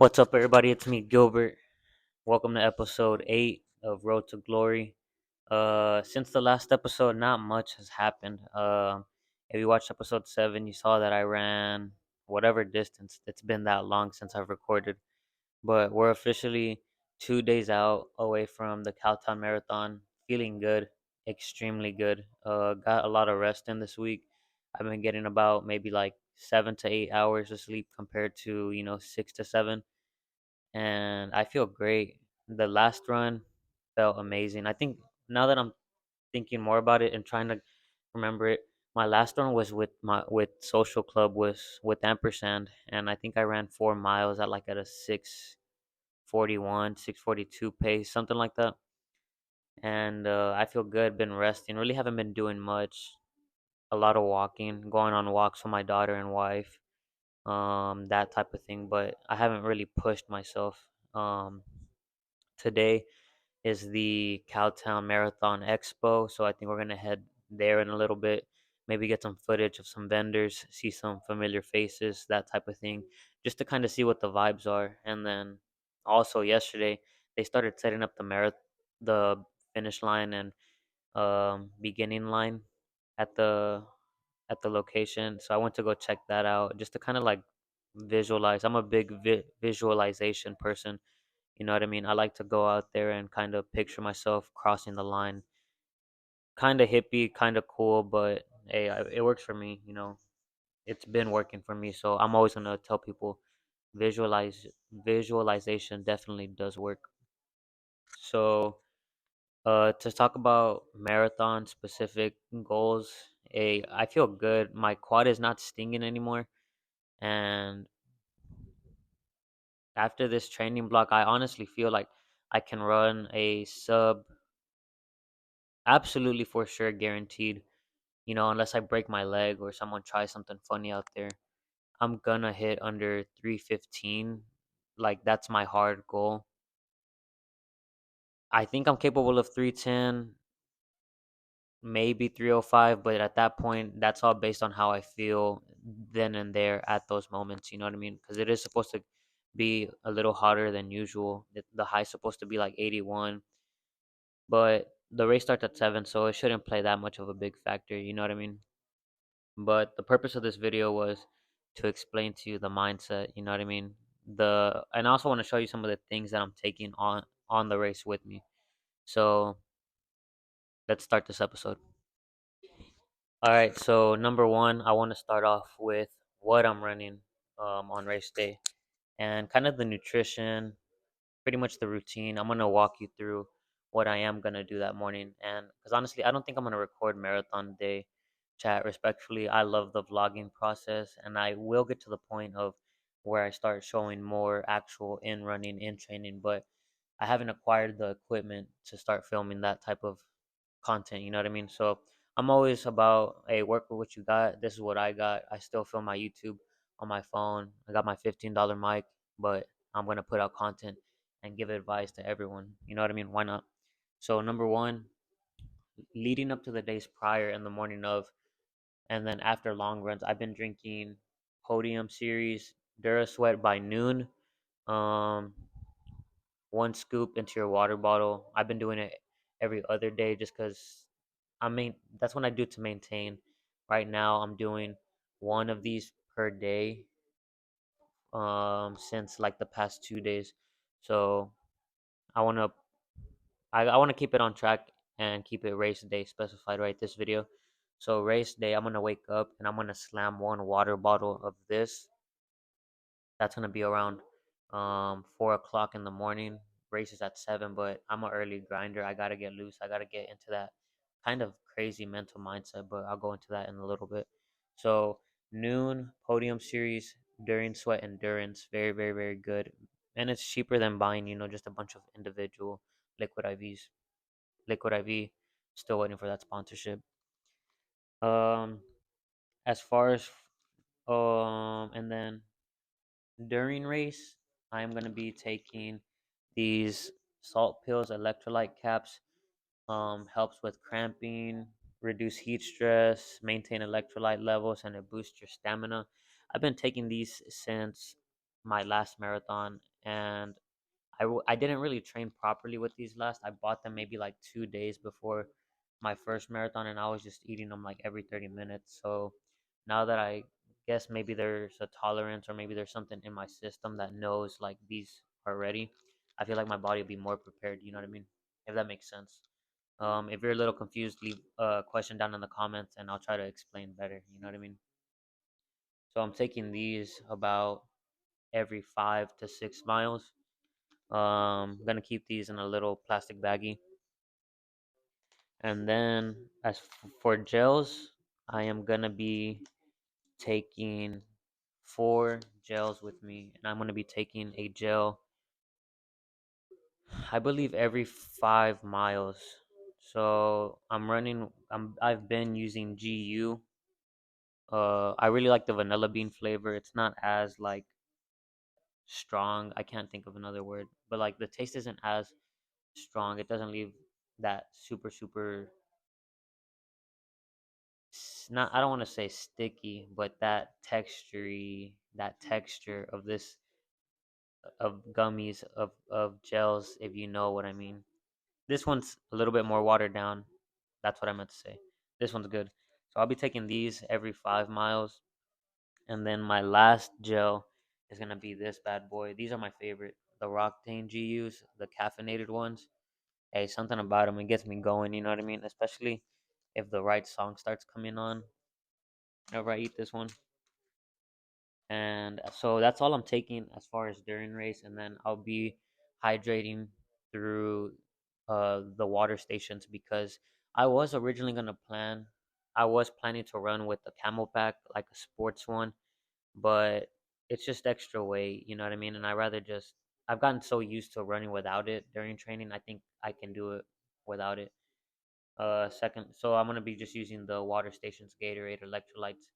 What's up, everybody? It's me, Gilbert. Welcome to episode 8 of Road to Glory. Since the last episode, not much has happened. If you watched episode 7, you saw that I ran whatever distance. It's been that long since I've recorded. But we're officially 2 days out away from the Cowtown Marathon. Feeling good, extremely good. Got a lot of rest in this week. I've been getting about maybe like 7 to 8 hours of sleep compared to, 6 to 7, and I feel great. The last run felt amazing. I think now that I'm thinking more about it and trying to remember it, my last run was with Social Club, was with Ampersand, and I think I ran 4 miles at a 6:41, 6:42 pace, something like that. And I feel good. Been resting. Really haven't been doing much. A lot of walking, going on walks with my daughter and wife, that type of thing. But I haven't really pushed myself. Today is the Cowtown Marathon Expo, so I think we're gonna head there in a little bit. Maybe get some footage of some vendors, see some familiar faces, that type of thing, just to kind of see what the vibes are. And then also yesterday they started setting up the finish line and beginning line at the location. So I went to go check that out just to kind of like visualize. I'm a big visualization person, you know what I mean? I like to go out there and kind of picture myself crossing the line. Kind of hippie, kind of cool, but hey, it works for me. It's been working for me. So I'm always gonna tell people, visualization definitely does work. So, to talk about marathon specific goals, I feel good. My quad is not stinging anymore, and after this training block, I honestly feel like I can run a sub. Absolutely, for sure, guaranteed. Unless I break my leg or someone tries something funny out there, I'm gonna hit under 315. Like, that's my hard goal. I think I'm capable of 310, maybe 305, but at that point, that's all based on how I feel then and there at those moments. You know what I mean? Because it is supposed to be a little hotter than usual. The high's supposed to be like 81, but the race starts at 7, so it shouldn't play that much of a big factor. You know what I mean? But the purpose of this video was to explain to you the mindset, you know what I mean? And I also want to show you some of the things that I'm taking on the race with me. So, let's start this episode. All right, so number 1, I want to start off with what I'm running on race day and kind of the nutrition, pretty much the routine. I'm going to walk you through what I am going to do that morning. And because honestly, I don't think I'm going to record marathon day chat. Respectfully, I love the vlogging process, and I will get to the point of where I start showing more actual in running, in training, but I haven't acquired the equipment to start filming that type of content. You know what I mean? So I'm always about, hey, work with what you got. This is what I got. I still film my YouTube on my phone. I got my $15 mic, but I'm gonna put out content and give advice to everyone. You know what I mean? Why not? So number 1, leading up to the days prior and the morning of, and then after long runs, I've been drinking Podium Series Dura Sweat by noon. Um, 1 scoop into your water bottle. I've been doing it every other day just because that's what I do to maintain. Right now, I'm doing one of these per day since like the past 2 days. So I want to I want to keep it on track and keep it race day specified, right? This video. So race day, I'm gonna wake up and I'm gonna slam one water bottle of this. That's gonna be around 4 o'clock in the morning. Race is at 7, but I'm an early grinder. I gotta get loose. I gotta get into that kind of crazy mental mindset, but I'll go into that in a little bit. So noon Podium Series during sweat endurance, very very very good, and it's cheaper than buying just a bunch of individual liquid IVs. Liquid IV, still waiting for that sponsorship. Um, as far as and then during race, I'm gonna be taking these salt pills, electrolyte caps. Helps with cramping, reduce heat stress, maintain electrolyte levels, and it boosts your stamina. I've been taking these since. my last marathon, and I didn't really train properly with these last. I bought them maybe like 2 days before my first marathon, and I was just eating them like every 30 minutes. So now that I guess maybe there's a tolerance, or maybe there's something in my system that knows like these are ready, I feel like my body will be more prepared. You know what I mean? If that makes sense. If you're a little confused, leave a question down in the comments, and I'll try to explain better. You know what I mean? So I'm taking these about every 5 to 6 miles. Gonna keep these in a little plastic baggie. And then for gels, I am gonna be taking 4 gels with me, and I'm gonna be taking a gel, I believe, every 5 miles. So I've been using GU. I really like the vanilla bean flavor. It's not as like strong. I can't think of another word, but like the taste isn't as strong. It doesn't leave that super not, I don't want to say sticky, but that texture of this, of gummies, of gels, if you know what I mean. This one's a little bit more watered down. That's what I meant to say. This one's good. So I'll be taking these every 5 miles. And then my last gel is gonna be this bad boy. These are my favorite. The Roctane GUs, the caffeinated ones. Hey, something about them, it gets me going, you know what I mean? Especially if the right song starts coming on whenever I eat this one. And so that's all I'm taking as far as during race, and then I'll be hydrating through the water stations, because I was originally gonna plan I was planning to run with the camel pack, like a sports one, but it's just extra weight, you know what I mean? And I've gotten so used to running without it during training. I think I can do it without it. Second, so I'm gonna be just using the water stations, Gatorade, electrolytes.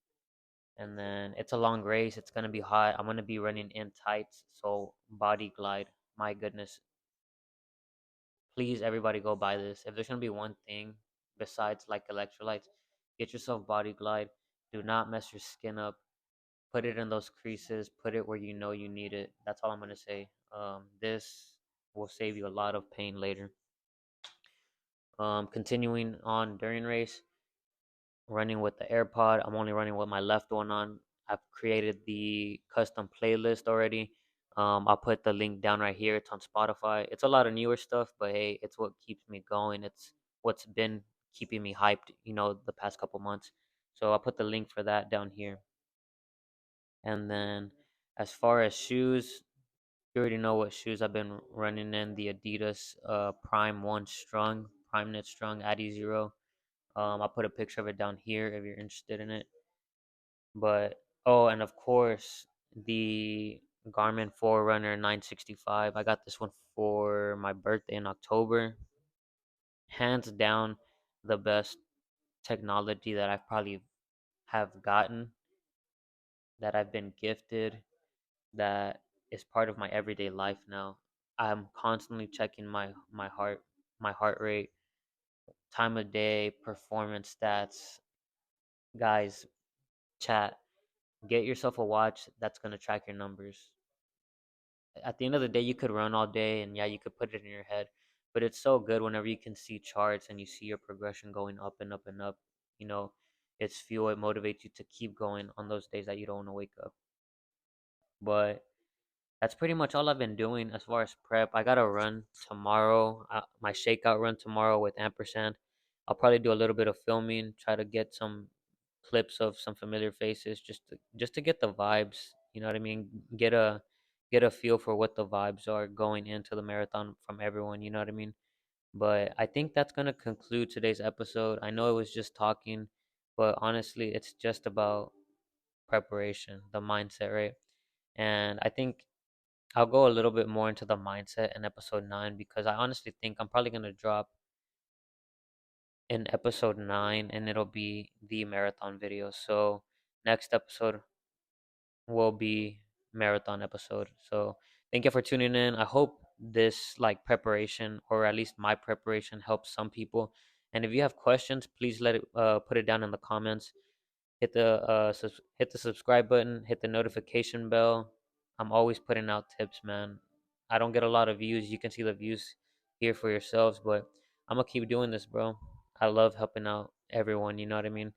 And then it's a long race. It's gonna be hot. I'm gonna be running in tights. So Body Glide, my goodness, please everybody go buy this. If there's gonna be one thing besides like electrolytes, get yourself Body Glide. Do not mess your skin up. Put it in those creases. Put it where you know you need it. That's all I'm gonna say. This will save you a lot of pain later. Continuing on during race, running with the AirPod. I'm only running with my left one on. I've created the custom playlist already. I'll put the link down right here. It's on Spotify. It's a lot of newer stuff, but hey, it's what keeps me going. It's what's been keeping me hyped, the past couple months. So I'll put the link for that down here. And then as far as shoes, you already know what shoes I've been running in: the Adidas Prime One Strung, Prime Knit Strung Addy Zero. I'll put a picture of it down here if you're interested in it. But oh, and of course, the Garmin Forerunner 965. I got this one for my birthday in October. Hands down, the best technology that I've probably have gotten, that I've been gifted, that is part of my everyday life now. I'm constantly checking my heart rate, time of day, performance stats. Guys, chat, get yourself a watch that's going to track your numbers. At the end of the day, you could run all day, and yeah, you could put it in your head, but it's so good whenever you can see charts and you see your progression going up and up and up. You know, it's fuel. It motivates you to keep going on those days that you don't want to wake up. But that's pretty much all I've been doing as far as prep. I gotta run tomorrow, my shakeout run tomorrow with Ampersand. I'll probably do a little bit of filming, try to get some clips of some familiar faces, just to get the vibes. You know what I mean? Get a feel for what the vibes are going into the marathon from everyone. You know what I mean? But I think that's gonna conclude today's episode. I know it was just talking, but honestly, it's just about preparation, the mindset, right? And I think I'll go a little bit more into the mindset in episode 9, because I honestly think I'm probably going to drop in episode 9, and it'll be the marathon video. So next episode will be marathon episode. So thank you for tuning in. I hope this like preparation, or at least my preparation, helps some people. And if you have questions, please put it down in the comments. Hit the subscribe button, hit the notification bell. I'm always putting out tips, man. I don't get a lot of views. You can see the views here for yourselves, but I'm gonna keep doing this, bro. I love helping out everyone. You know what I mean?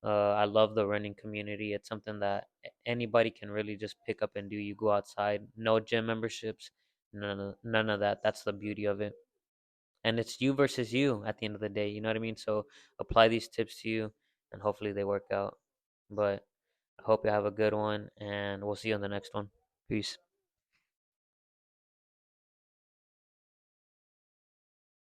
I love the running community. It's something that anybody can really just pick up and do. You go outside, no gym memberships, none of that. That's the beauty of it. And it's you versus you at the end of the day. You know what I mean? So apply these tips to you, and hopefully they work out. But I hope you have a good one, and we'll see you on the next one. Peace.